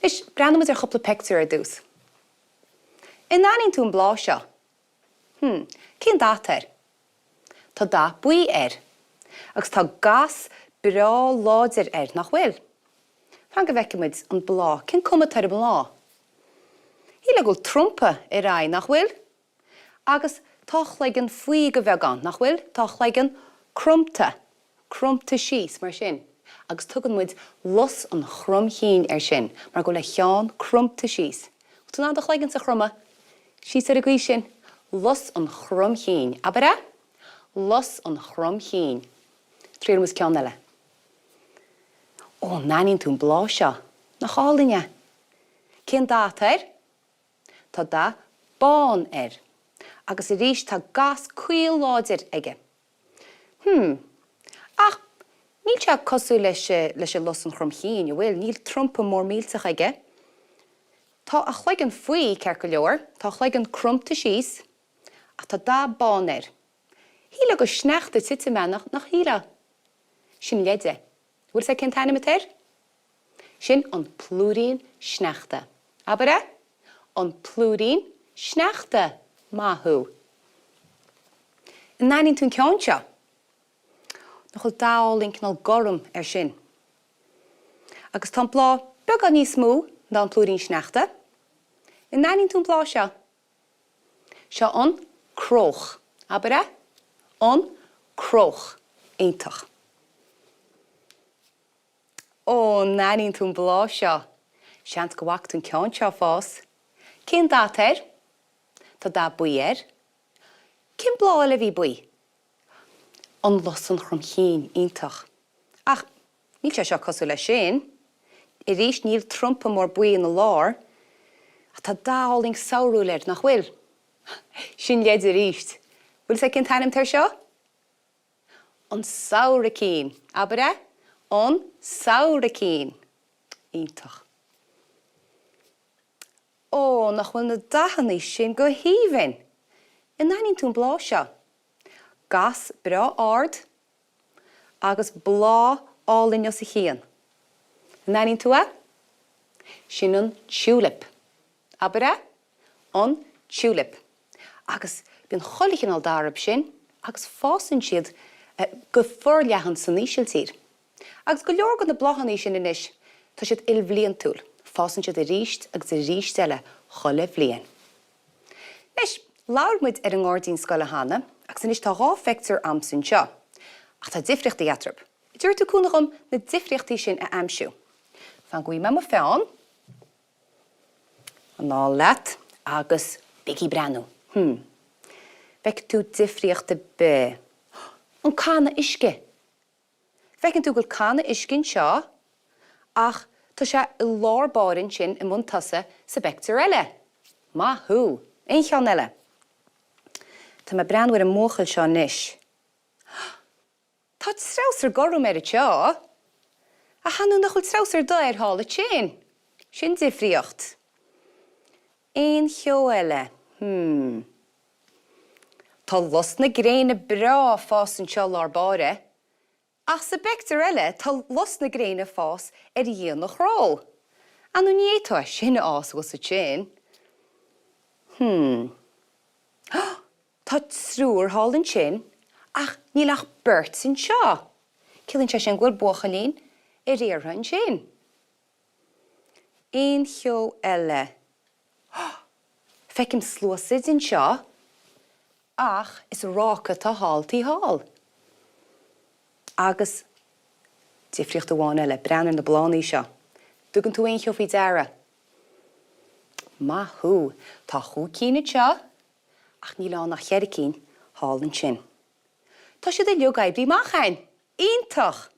Is brenn met chopla picture dús. In nanin tún blá seo. Cén dátar? Tá dá buí agus tá gas brá láidir nach bhfuil. Fan go bhheicimid an blá, cén cuma tar blá? Hí le go trompa ra nach bhfuil, agus tách le an faoi go bheagán nach bhfuil, tách le an crumta síos mar sin. Agus tugan muid los an chrumchéin sin, mar go le cheán crumta síos. Tú nádach le an sa chruma, síos ar a gcuí sin, los an chrumchéin. Abara? Los an chrumchéin. Tríar mus ceann eile. Ó, nanín tún blá seo, na chálinne. Cén dátar? Tá dá bán agus I rís tá gas cuil láidir aige. Ach, níl te cosú leis los an chrumchéin, bhfuil níl trompa mór mílteach aige. Tá a chhlaig an faoi ceir go leor, tá chhlaig an crumta síos, a tá dá bán Híle go sneachta tite menach nach híle. Sin leide. Bhfuil sé cén tainna matéir? Sin an plúrín sneachta. Abara? An plúrín sneachta maithú. In nanín tún ceann seo. Nach dáling cnal gorm sin. Agus tá blá beag níos mú ná an plúrín sneachta. In nanín tún blá seo. Seo an croch. Abara? An croch éintach. Ó, nanín tún blá seo. Seant go bhacht tún ceann seo fás. Cén dátar? Tá dá buí Cén blá le bhí buí? An los an chrumchéin éintach. Ach, níl sé seo cosú le sin. I rís níl trompa mór buí na lár, a tá dáling saoirú leir nach bhfuil. Sin leid I ríist. Bhfuil sé cén tainnim tar seo? An saoracín. Abara? An saoracín. Éintach. Ó, nach bhfuil na dahannaí sin go híomhain. In nanín tún blá seo. Gas brá ard agus blá álinn sa chéan. In nanín tú sin an tulip. Abara? An tulip. Agus bíon cholichin al darab sin, agus fásan siad go forleachan san ísiltír. Agus go leor gan na blachan sin inis, tá siad ilbhlíon túl. Fásan siad a ríist agus a ríist eile cholle bhlíon. Nes, laur muid an gáirdín scoile hána, agus inis tá rá fector amsin seo. Ach tá difriochtaí atrab. Dúir tú cúnacham na difriochtaí sin a amsiú. Fan gwi me feán, an ná leat agus bigí brenn. Feic tú difriochta be. An cána isce. Feic tú goil cána iscin seo, ach tá sé I lárbárin sin I mún tasa sa bector eile. Maithú, ein cheann eile. Tá me brennhuir an móchail seo nis. Tá strausar gorm seo, a hanú nach chuil strausar dair hála sin. Sin difriocht. Ein cheo eile. Tá los na gréine brá fásan seo lárbáre, ach sa bector eile tá los na gréine fás dhéon nach rá. Anú níétá sin ás go sa sin. Tá trúr hálinn sin, ach nílach burt sin seo. Cilinn sé sin ghfuil buchalín réarthain sin. Ein cheo eile. Feicim slósid in seo, ach is rácha tá háltaí hál. Agus difriocht amháin eile brenn na blánaí seo. Dugann tú ein cheo faoi deara. Maithú, tá chúcíine seo, ach ní lá nach cheiricín hálinn sin. Tá siad a leogaibrí máchain. Ítach.